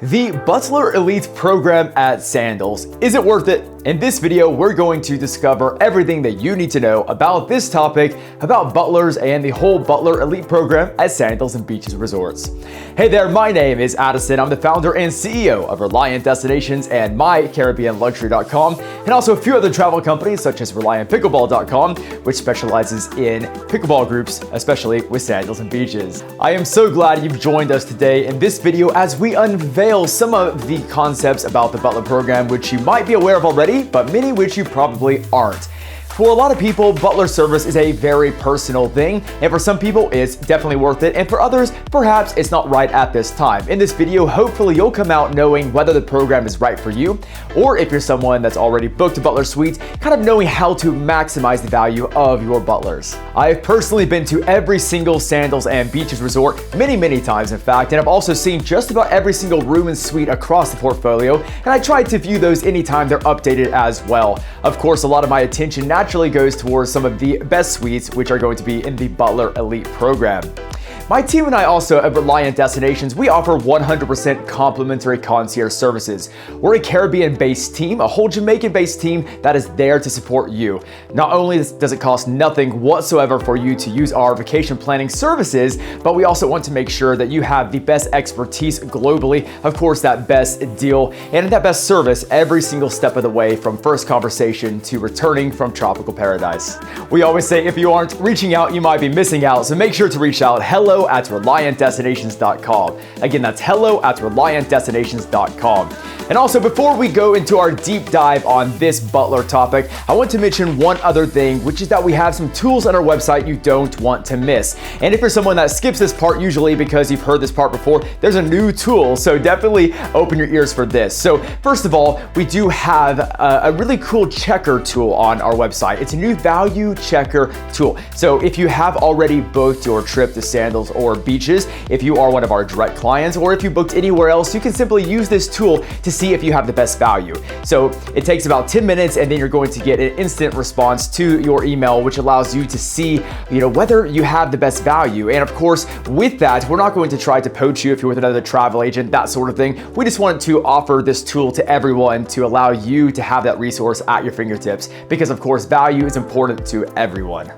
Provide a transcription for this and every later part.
The Butler Elite program at Sandals. Is it worth it? In this video, we're going to discover everything that you need to know about this topic, about butlers and the whole Butler Elite program at Sandals Beaches Resorts. Hey there, my name is Addison. I'm the founder and CEO of Reliant Destinations and 𝗏𝗏𝗏 and also a few other travel companies such as ReliantPickleball.com, which specializes in pickleball groups, especially with Sandals and Beaches. I am so glad you've joined us today in this video as we unveil some of the concepts about the Butler program, which you might be aware of already, but many which you probably aren't. For a lot of people, butler service is a very personal thing, and for some people, it's definitely worth it, and for others, perhaps it's not right at this time. In this video, hopefully you'll come out knowing whether the program is right for you, or if you're someone that's already booked a butler suite, kind of knowing how to maximize the value of your butlers. I've personally been to every single Sandals and Beaches resort many times, in fact, and I've also seen just about every single room and suite across the portfolio, and I try to view those anytime they're updated as well. Of course, a lot of my attention naturally goes towards some of the best suites, which are going to be in the Butler Elite program. My team and I also at Reliant Destinations, we offer 100% complimentary concierge services. We're a Caribbean-based team, a whole Jamaican-based team that is there to support you. Not only does it cost nothing whatsoever for you to use our vacation planning services, but we also want to make sure that you have the best expertise globally, of course, that best deal and that best service every single step of the way, from first conversation to returning from tropical paradise. We always say if you aren't reaching out, you might be missing out, so make sure to reach out. hello@ReliantDestinations.com. Again, that's hello@ReliantDestinations.com. And also, before we go into our deep dive on this butler topic, I want to mention one other thing, which is that we have some tools on our website you don't want to miss. And if you're someone that skips this part usually because you've heard this part before, there's a new tool, so definitely open your ears for this. So first of all, we do have a really cool checker tool on our website. It's a new value checker tool. So if you have already booked your trip to Sandals or Beaches, if you are one of our direct clients, or if you booked anywhere else, you can simply use this tool to see if you have the best value. So it takes about 10 minutes and then you're going to get an instant response to your email, which allows you to see, whether you have the best value. And of course, with that, we're not going to try to poach you if you're with another travel agent, that sort of thing. We just want to offer this tool to everyone to allow you to have that resource at your fingertips, because of course, value is important to everyone.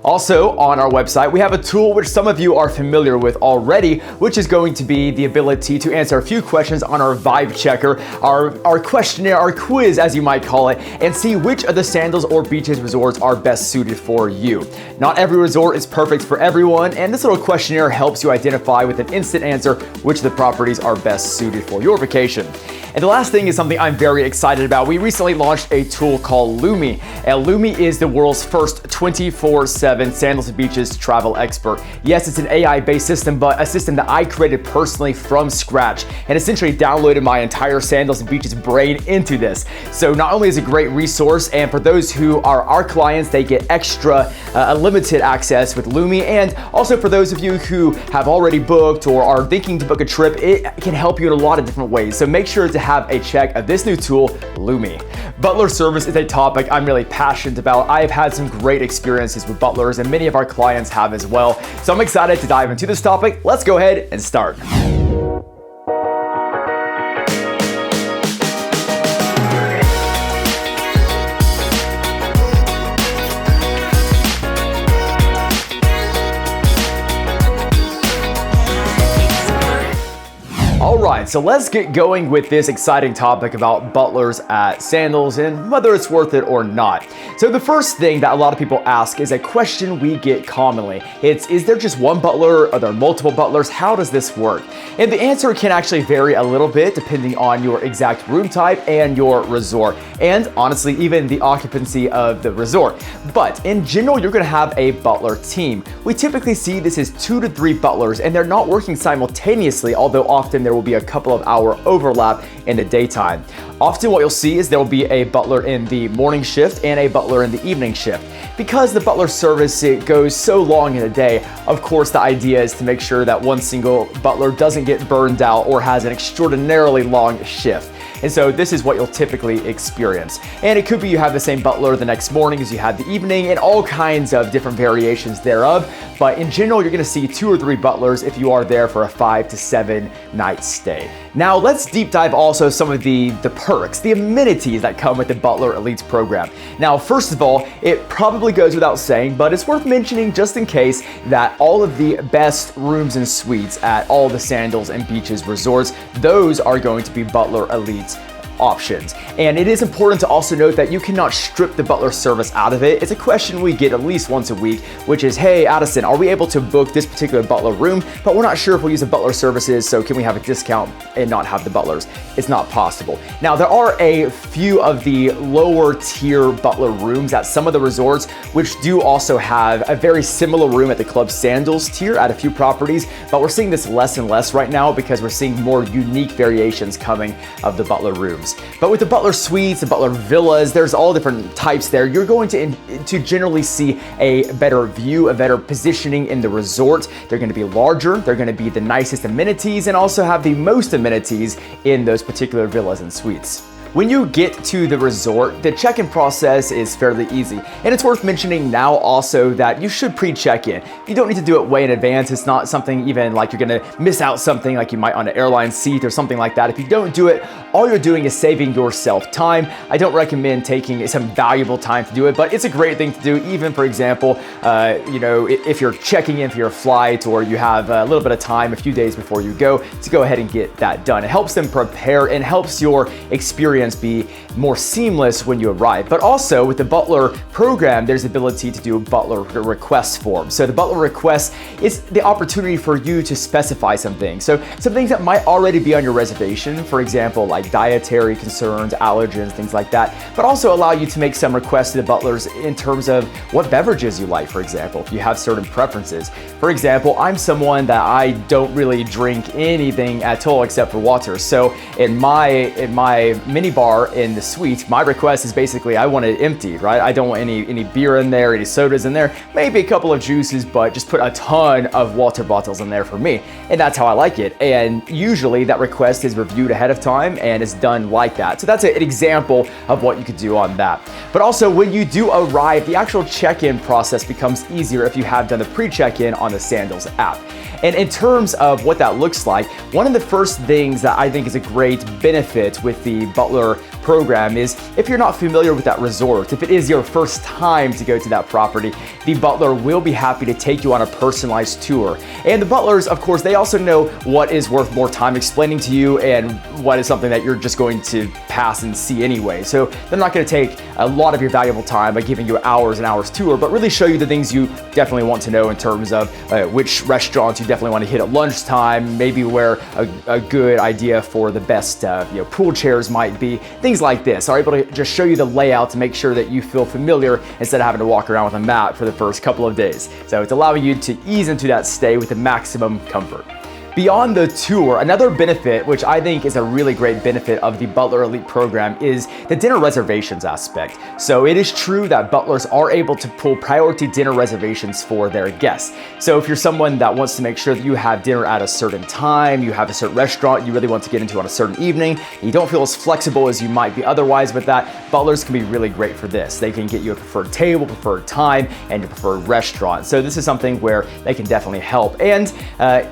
Also, on our website, we have a tool which some of you are familiar with already, which is going to be the ability to answer a few questions on our vibe checker, our questionnaire, our quiz, as you might call it, and see which of the Sandals or Beaches resorts are best suited for you. Not every resort is perfect for everyone, and this little questionnaire helps you identify with an instant answer which of the properties are best suited for your vacation. And the last thing is something I'm very excited about. We recently launched a tool called 𝗏𝗏𝗏. And 𝗏𝗏𝗏 is the world's first 24/7 Sandals and Beaches travel expert. Yes, it's an AI-based system, but a system that I created personally from scratch and essentially downloaded my entire Sandals and Beaches brain into this. So not only is it a great resource, and for those who are our clients, they get extra unlimited access with 𝗏𝗏𝗏, and also for those of you who have already booked or are thinking to book a trip, it can help you in a lot of different ways. So make sure to have a check of this new tool, 𝗏𝗏𝗏. Butler service is a topic I'm really passionate about. I've had some great experiences with butlers, and many of our clients have as well. So I'm excited to dive into this topic. Let's go ahead and start. Alright, so let's get going with this exciting topic about butlers at Sandals and whether it's worth it or not. So the first thing that a lot of people ask is a question we get commonly. Is there just one butler? Are there multiple butlers? How does this work? And the answer can actually vary a little bit depending on your exact room type and your resort, and honestly, even the occupancy of the resort. But in general, you're going to have a butler team. We typically see this as 2 to 3 butlers, and they're not working simultaneously, although often there will be a couple of hour overlap in the daytime. Often what you'll see is there will be a butler in the morning shift and a butler in the evening shift. Because the butler service, it goes so long in a day, of course the idea is to make sure that one single butler doesn't get burned out or has an extraordinarily long shift. And so this is what you'll typically experience. And it could be you have the same butler the next morning as you had the evening, and all kinds of different variations thereof. But in general, you're gonna see 2 or 3 butlers if you are there for a 5 to 7 night stay. Now let's deep dive also some of the perks, the amenities that come with the Butler Elite program. Now, first of all, it probably goes without saying, but it's worth mentioning just in case, that all of the best rooms and suites at all the Sandals and Beaches resorts, those are going to be Butler Elite options. And it is important to also note that you cannot strip the butler service out of it. It's a question we get at least once a week, which is, hey, Addison, are we able to book this particular butler room, but we're not sure if we'll use the butler services, so can we have a discount and not have the butlers? It's not possible. Now, there are a few of the lower tier butler rooms at some of the resorts, which do also have a very similar room at the Club Sandals tier at a few properties, but we're seeing this less and less right now because we're seeing more unique variations coming of the butler rooms. But with the butler suites, the butler villas, there's all different types there. You're going to generally see a better view, a better positioning in the resort. They're going to be larger, they're going to be the nicest amenities, and also have the most amenities in those particular villas and suites. When you get to the resort, the check-in process is fairly easy. And it's worth mentioning now also that you should pre-check-in. You don't need to do it way in advance. It's not something even like you're gonna miss out something like you might on an airline seat or something like that. If you don't do it, all you're doing is saving yourself time. I don't recommend taking some valuable time to do it, but it's a great thing to do. Even, for example, if you're checking in for your flight, or you have a little bit of time, a few days before you go, to go ahead and get that done. It helps them prepare and helps your experience be more seamless when you arrive. But also with the Butler program, there's the ability to do a Butler request form. So the Butler request is the opportunity for you to specify some things. So some things that might already be on your reservation, for example, like dietary concerns, allergens, things like that, but also allow you to make some requests to the butlers in terms of what beverages you like, for example, if you have certain preferences. For example, I'm someone that I don't really drink anything at all except for water. So in my mini bar in the suite, my request is basically I want it empty, right? I don't want any beer in there, any sodas in there, maybe a couple of juices, but just put a ton of water bottles in there for me. And that's how I like it. And usually that request is reviewed ahead of time and is done like that. So that's an example of what you could do on that. But also when you do arrive, the actual check-in process becomes easier if you have done the pre-check-in on the Sandals app. And in terms of what that looks like, one of the first things that I think is a great benefit with the Butler program is if you're not familiar with that resort, if it is your first time to go to that property, the butler will be happy to take you on a personalized tour. And the butlers, of course, they also know what is worth more time explaining to you and what is something that you're just going to pass and see anyway. So they're not going to take a lot of your valuable time by giving you hours and hours tour, but really show you the things you definitely want to know in terms of which restaurants you definitely want to hit at lunchtime, maybe where a good idea for the best pool chairs might be, things like this. Are able to just show you the layout to make sure that you feel familiar instead of having to walk around with a map for the first couple of days. So it's allowing you to ease into that stay with the maximum comfort. Beyond the tour, another benefit, which I think is a really great benefit of the Butler Elite program, is the dinner reservations aspect. So it is true that butlers are able to pull priority dinner reservations for their guests. So if you're someone that wants to make sure that you have dinner at a certain time, you have a certain restaurant you really want to get into on a certain evening, and you don't feel as flexible as you might be otherwise with that, butlers can be really great for this. They can get you a preferred table, preferred time, and your preferred restaurant. So this is something where they can definitely help. And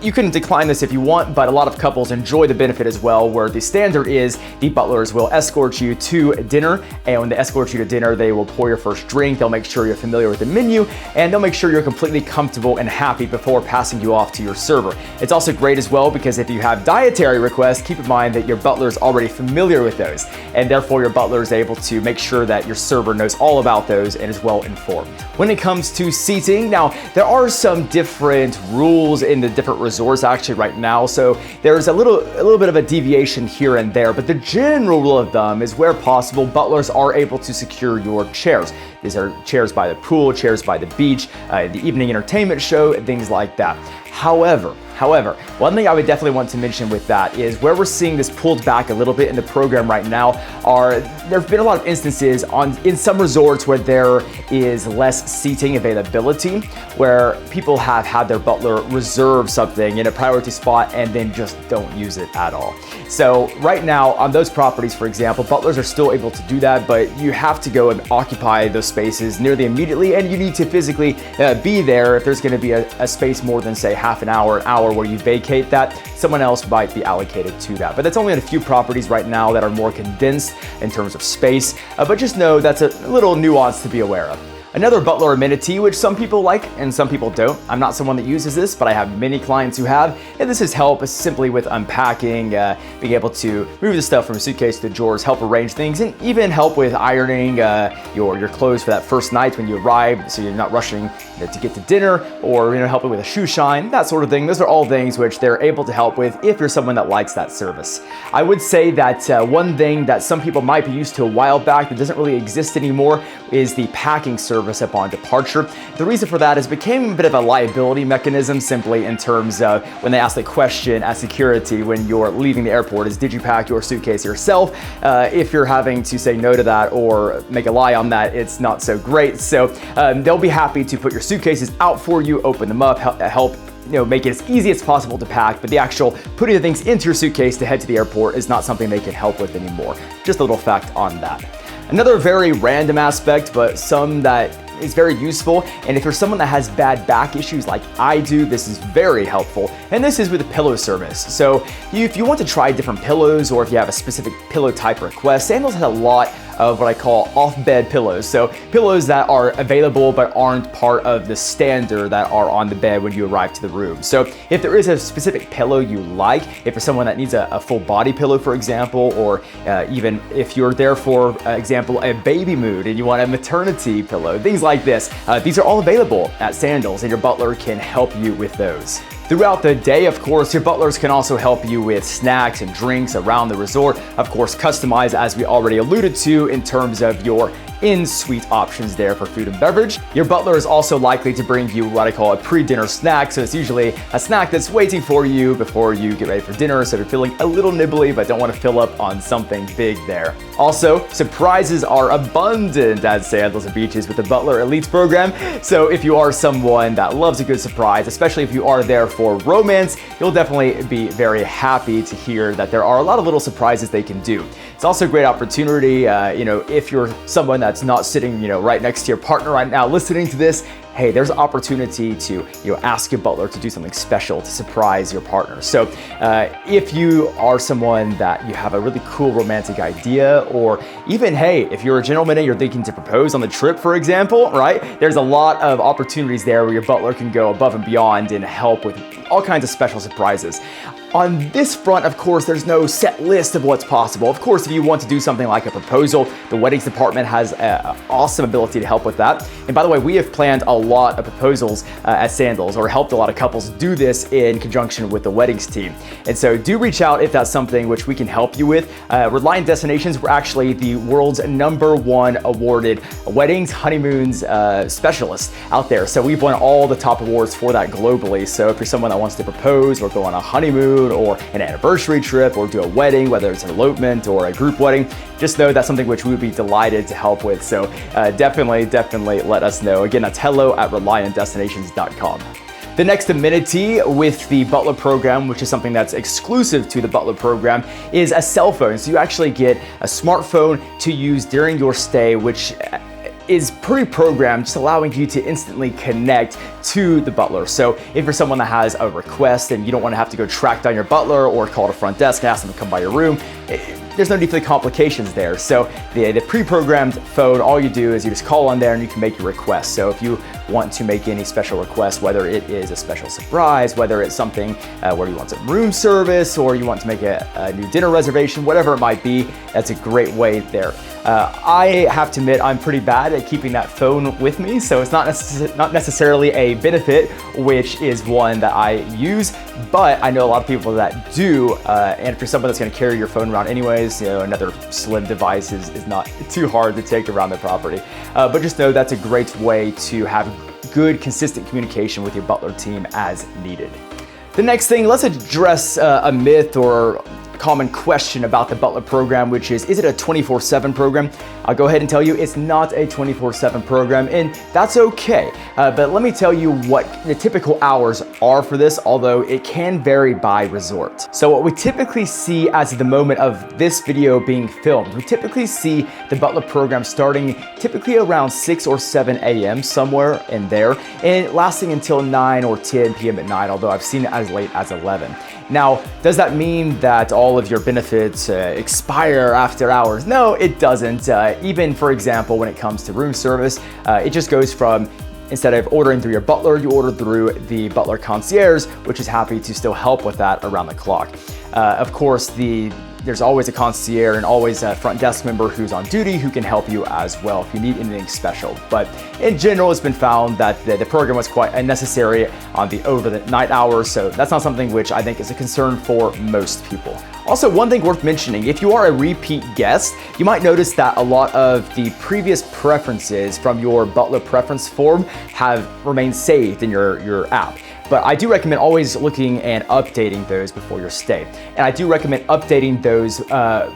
you can decline this if you want, but a lot of couples enjoy the benefit as well, where the standard is the butlers will escort you to dinner, and when they escort you to dinner, they will pour your first drink, they'll make sure you're familiar with the menu, and they'll make sure you're completely comfortable and happy before passing you off to your server. It's also great as well because if you have dietary requests, keep in mind that your butler is already familiar with those, and therefore your butler is able to make sure that your server knows all about those and is well informed. When it comes to seating, now there are some different rules in the different resorts actually right now, so there's a little bit of a deviation here and there, but the general rule of thumb is where possible, butlers are able to secure your chairs. These are chairs by the pool, chairs by the beach, the evening entertainment show, and things like that. However, one thing I would definitely want to mention with that is where we're seeing this pulled back a little bit in the program right now there have been a lot of instances in some resorts where there is less seating availability, where people have had their butler reserve something in a priority spot and then just don't use it at all. So right now on those properties, for example, butlers are still able to do that, but you have to go and occupy those spaces nearly immediately, and you need to physically be there. If there's going to be a space more than say half an hour where you vacate that, someone else might be allocated to that. But that's only on a few properties right now that are more condensed in terms of space, but just know that's a little nuance to be aware of. Another butler amenity, which some people like and some people don't. I'm not someone that uses this, but I have many clients who have, and this is help simply with unpacking, being able to move the stuff from a suitcase to the drawers, help arrange things, and even help with ironing your clothes for that first night when you arrive, so you're not rushing to get to dinner, or helping with a shoe shine, that sort of thing. Those are all things which they're able to help with if you're someone that likes that service. I would say that one thing that some people might be used to a while back that doesn't really exist anymore is the packing service upon departure. The reason for that is it became a bit of a liability mechanism, simply in terms of when they ask the question at security when you're leaving the airport is, did you pack your suitcase yourself? If you're having to say no to that or make a lie on that, it's not so great. So they'll be happy to put your suitcases out for you, open them up, help make it as easy as possible to pack, but the actual putting the things into your suitcase to head to the airport is not something they can help with anymore. Just a little fact on that. Another very random aspect, but some that is very useful, and if you're someone that has bad back issues like I do, this is very helpful, and this is with the pillow service. So if you want to try different pillows, or if you have a specific pillow type request, Sandals has a lot of what I call off-bed pillows. So pillows that are available but aren't part of the standard that are on the bed when you arrive to the room. So if there is a specific pillow you like, if you're someone that needs a full body pillow, for example, or even if you're there for example, a baby mood and you want a maternity pillow, things like this, these are all available at Sandals, and your butler can help you with those. Throughout the day, of course, your butlers can also help you with snacks and drinks around the resort. Of course, customized, as we already alluded to, in terms of your in-suite options there for food and beverage. Your butler is also likely to bring you what I call a pre-dinner snack. So it's usually a snack that's waiting for you before you get ready for dinner. So if you're feeling a little nibbly but don't want to fill up on something big there. Also, surprises are abundant at Sandals Beaches with the Butler Elite program. So if you are someone that loves a good surprise, especially if you are there for romance, you'll definitely be very happy to hear that there are a lot of little surprises they can do. It's also a great opportunity, if you're someone that's not sitting, right next to your partner right now listening to this, hey, there's an opportunity to, ask your butler to do something special to surprise your partner. So if you are someone that you have a really cool romantic idea, or even, hey, if you're a gentleman and you're thinking to propose on the trip, for example, right? There's a lot of opportunities there where your butler can go above and beyond and help with all kinds of special surprises. On this front, of course, there's no set list of what's possible. Of course, if you want to do something like a proposal, the weddings department has an awesome ability to help with that. And by the way, we have planned a lot of proposals at Sandals, or helped a lot of couples do this in conjunction with the weddings team. And so do reach out if that's something which we can help you with. Reliant Destinations, we're actually the world's #1 awarded weddings, honeymoons specialist out there. So we've won all the top awards for that globally. So if you're someone that wants to propose or go on a honeymoon or an anniversary trip or do a wedding, whether it's an elopement or a group wedding, just know that's something which we would be delighted to help with. So definitely let us know. Again, that's hello@reliantdestinations.com. The next amenity with the Butler program, which is something that's exclusive to the Butler program, is a cell phone. So you actually get a smartphone to use during your stay, which is pre-programmed, just allowing you to instantly connect to the butler. So if you're someone that has a request and you don't want to have to go track down your butler or call the front desk and ask them to come by your room, there's no need for the complications there. So the pre-programmed phone, all you do is you just call on there and you can make your request. So if you want to make any special request, whether it is a special surprise, whether it's something where you want some room service, or you want to make a new dinner reservation, whatever it might be, that's a great way there. I have to admit, I'm pretty bad at keeping that phone with me, so it's not necessarily a benefit, which is one that I use, but I know a lot of people that do, and if you're someone that's going to carry your phone around anyways, another slim device is not too hard to take around the property. But just know that's a great way to have good, consistent communication with your butler team as needed. The next thing, let's address a myth or common question about the Butler program, which is it a 24/7 program? I'll go ahead and tell you it's not a 24/7 program, and that's okay. But let me tell you what the typical hours are for this, although it can vary by resort. So what we typically see as of the moment of this video being filmed, we typically see the Butler program starting typically around 6 or 7 a.m., somewhere in there, and lasting until 9 or 10 p.m. at night, although I've seen it as late as 11. Now, does that mean that all of your benefits expire after hours? No, it doesn't. Even, for example, when it comes to room service, it just goes from, instead of ordering through your butler, you order through the butler concierge, which is happy to still help with that around the clock. Of course, there's always a concierge and always a front desk member who's on duty who can help you as well if you need anything special. But in general, it's been found that the program was quite unnecessary on the over the night hours, so that's not something which I think is a concern for most people. Also, one thing worth mentioning, if you are a repeat guest, you might notice that a lot of the previous preferences from your Butler preference form have remained saved in your app. But I do recommend always looking and updating those before your stay. And I do recommend updating those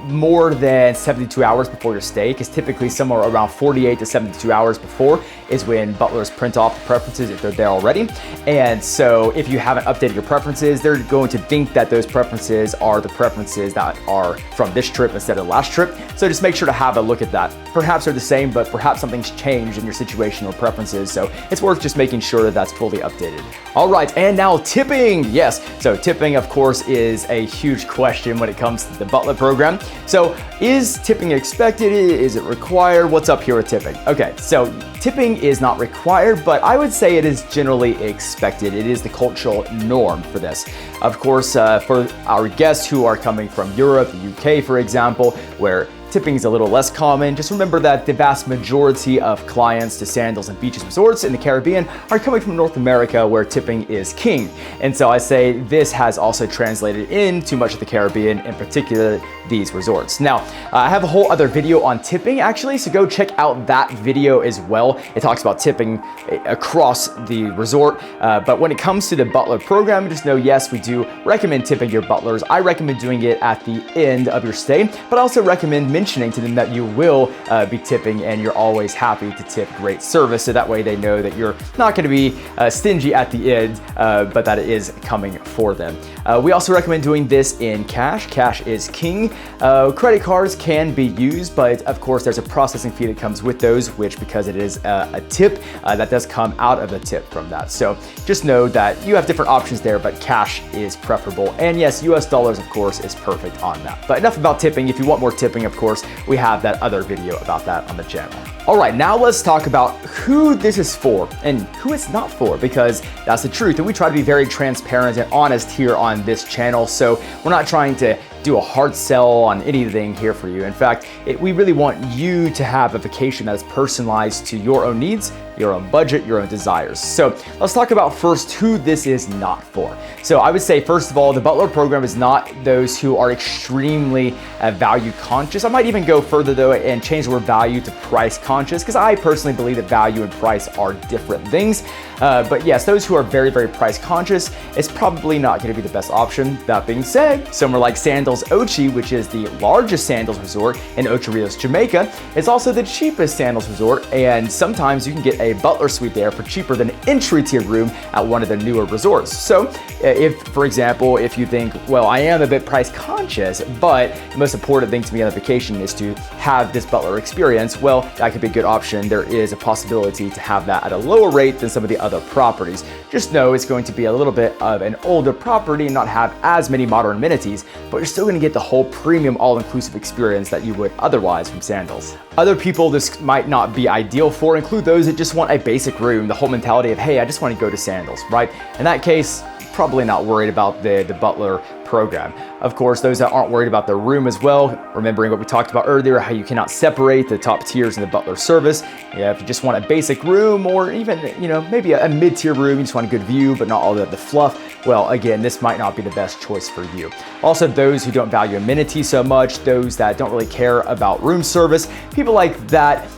more than 72 hours before your stay, because typically somewhere around 48 to 72 hours before is when butlers print off the preferences if they're there already. And so if you haven't updated your preferences, they're going to think that those preferences are the preferences that are from this trip instead of the last trip. So just make sure to have a look at that. Perhaps they're the same, but perhaps something's changed in your situation or preferences. So it's worth just making sure that that's fully updated. All right, and now tipping. Yes, so tipping, of course, is a huge question when it comes to the Butler program. So is tipping expected? Is it required? What's up here with tipping? Okay, so tipping is not required, but I would say it is generally expected. It is the cultural norm for this. Of course, for our guests who are coming from Europe, the UK, for example, where tipping is a little less common, just remember that the vast majority of clients to Sandals and Beaches Resorts in the Caribbean are coming from North America, where tipping is king. And so I say this has also translated into much of the Caribbean, in particular these resorts. Now, I have a whole other video on tipping actually, so go check out that video as well. It talks about tipping across the resort. But when it comes to the Butler program, just know, yes, we do recommend tipping your butlers. I recommend doing it at the end of your stay, but I also recommend mentioning to them that you will be tipping and you're always happy to tip great service, so that way they know that you're not going to be stingy at the end, but that it is coming for them. We also recommend doing this in cash. Cash is king. Credit cards can be used, but of course there's a processing fee that comes with those, which, because it is a tip, that does come out of the tip from that. So just know that you have different options there, but cash is preferable. And yes, US dollars, of course, is perfect on that. But enough about tipping. If you want more tipping, of course, we have that other video about that on the channel. All right, now let's talk about who this is for and who it's not for, because that's the truth. And we try to be very transparent and honest here on this channel. So we're not trying to do a hard sell on anything here for you. In fact, we really want you to have a vacation that is personalized to your own needs, your own budget, your own desires. So let's talk about first who this is not for. So I would say, first of all, the Butler program is not those who are extremely value conscious. I might even go further though and change the word value to price conscious, because I personally believe that value and price are different things. But yes, those who are very, very price conscious, it's probably not going to be the best option. That being said, somewhere like Sandals 𝗖𝗄𝗄, which is the largest Sandals resort in Ocho Rios, Jamaica, is also the cheapest Sandals resort, and sometimes you can get a Butler suite there for cheaper than an entry tier room at one of the newer resorts. So if, for example, if you think, well, I am a bit price conscious, but the most important thing to me on a vacation is to have this Butler experience, well, that could be a good option. There is a possibility to have that at a lower rate than some of the other properties. Just know it's going to be a little bit of an older property and not have as many modern amenities, but you're still going to get the whole premium all-inclusive experience that you would otherwise from Sandals. Other people this might not be ideal for include those that just want a basic room, the whole mentality of, hey, I just want to go to Sandals, right? In that case, probably not worried about the Butler program. Of course, those that aren't worried about their room as well, remembering what we talked about earlier, how you cannot separate the top tiers in the Butler service. Yeah, if you just want a basic room, or even, maybe a mid-tier room, you just want a good view, but not all the fluff, well, again, this might not be the best choice for you. Also, those who don't value amenities so much, those that don't really care about room service, people like that,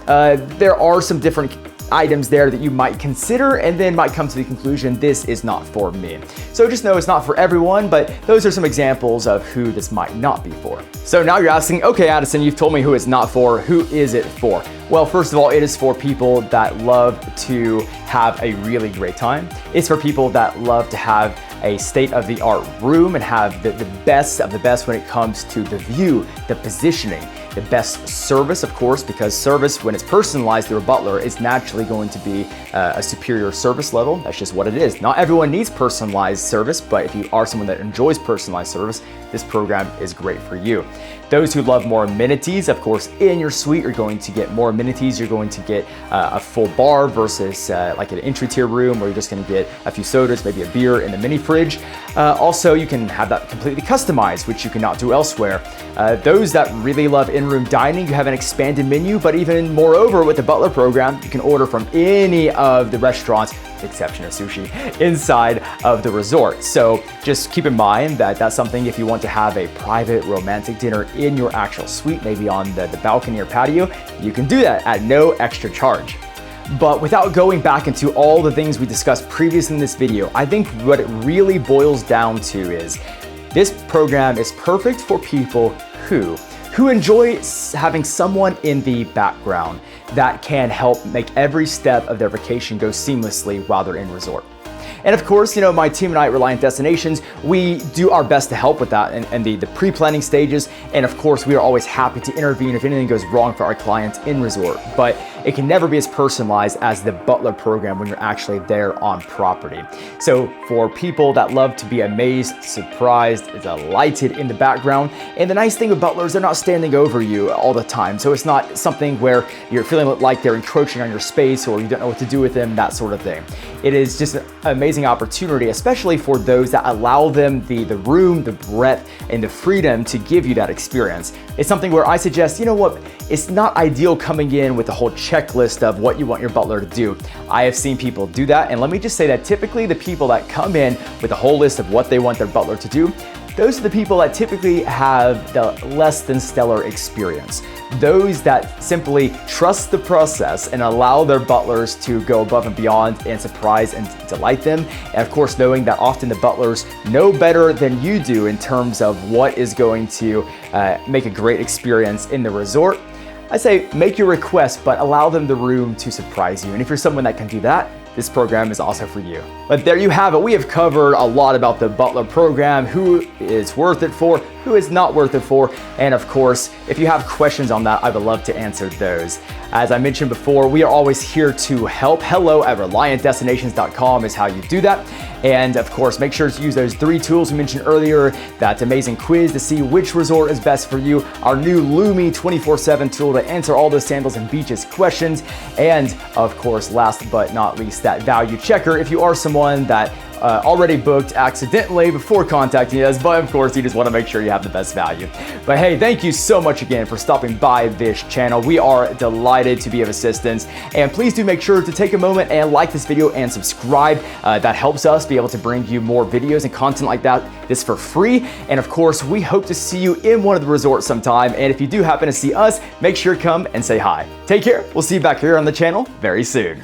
there are some different items there that you might consider and then might come to the conclusion, this is not for me. So just know it's not for everyone, but those are some examples of who this might not be for. So now you're asking, okay, Addison, you've told me who it's not for. Who is it for? Well, first of all, it is for people that love to have a really great time. It's for people that love to have a state-of-the-art room and have the best of the best when it comes to the view, the positioning, the best service, of course, because service, when it's personalized through a butler, is naturally going to be a superior service level. That's just what it is. Not everyone needs personalized service, but if you are someone that enjoys personalized service, this program is great for you. Those who love more amenities, of course, in your suite, you're going to get more amenities. You're going to get a full bar versus like an entry tier room where you're just going to get a few sodas, maybe a beer in the mini fridge. Also, you can have that completely customized, which you cannot do elsewhere. Those that really love in-room dining, you have an expanded menu, but even moreover with the Butler program, you can order from any of the restaurants, with the exception of sushi, inside of the resort. So just keep in mind that that's something if you want to have a private romantic dinner in your actual suite, maybe on the balcony or patio, you can do that at no extra charge. But without going back into all the things we discussed previously in this video, I think what it really boils down to is this program is perfect for people who enjoy having someone in the background that can help make every step of their vacation go seamlessly while they're in resort. And of course, you know, my team and I at Reliant Destinations, we do our best to help with that and the pre-planning stages. And of course, we are always happy to intervene if anything goes wrong for our clients in resort. But it can never be as personalized as the Butler program when you're actually there on property. So for people that love to be amazed, surprised, delighted in the background, and the nice thing with Butler is they're not standing over you all the time. So it's not something where you're feeling like they're encroaching on your space or you don't know what to do with them, that sort of thing. It is just an amazing opportunity, especially for those that allow them the room, the breadth, and the freedom to give you that experience. It's something where I suggest, you know what, it's not ideal coming in with a whole checklist of what you want your butler to do. I have seen people do that, and let me just say that typically the people that come in with a whole list of what they want their butler to do, those are the people that typically have the less than stellar experience. Those that simply trust the process and allow their butlers to go above and beyond and surprise and delight them. And of course, knowing that often the butlers know better than you do in terms of what is going to make a great experience in the resort. I say make your request, but allow them the room to surprise you. And if you're someone that can do that, this program is also for you. But there you have it. We have covered a lot about the Butler program, who is worth it for, who is not worth it for, and of course, if you have questions on that, I would love to answer those. As I mentioned before, we are always here to help. hello@reliantdestinations.com is how you do that. And of course, make sure to use those 3 tools we mentioned earlier, that amazing quiz to see which resort is best for you, our new 𝗠𝗎𝑚e 24/7 tool to answer all those Sandals and Beaches questions, and of course, last but not least, that value checker if you are someone that already booked accidentally before contacting us, but of course you just want to make sure you have the best value. But hey, thank you so much again for stopping by this channel. We are delighted to be of assistance, and please do make sure to take a moment and like this video and subscribe. That helps us be able to bring you more videos and content like this for free. And of course, we hope to see you in one of the resorts sometime, and if you do happen to see us, make sure to come and say hi. Take care. We'll see you back here on the channel very soon.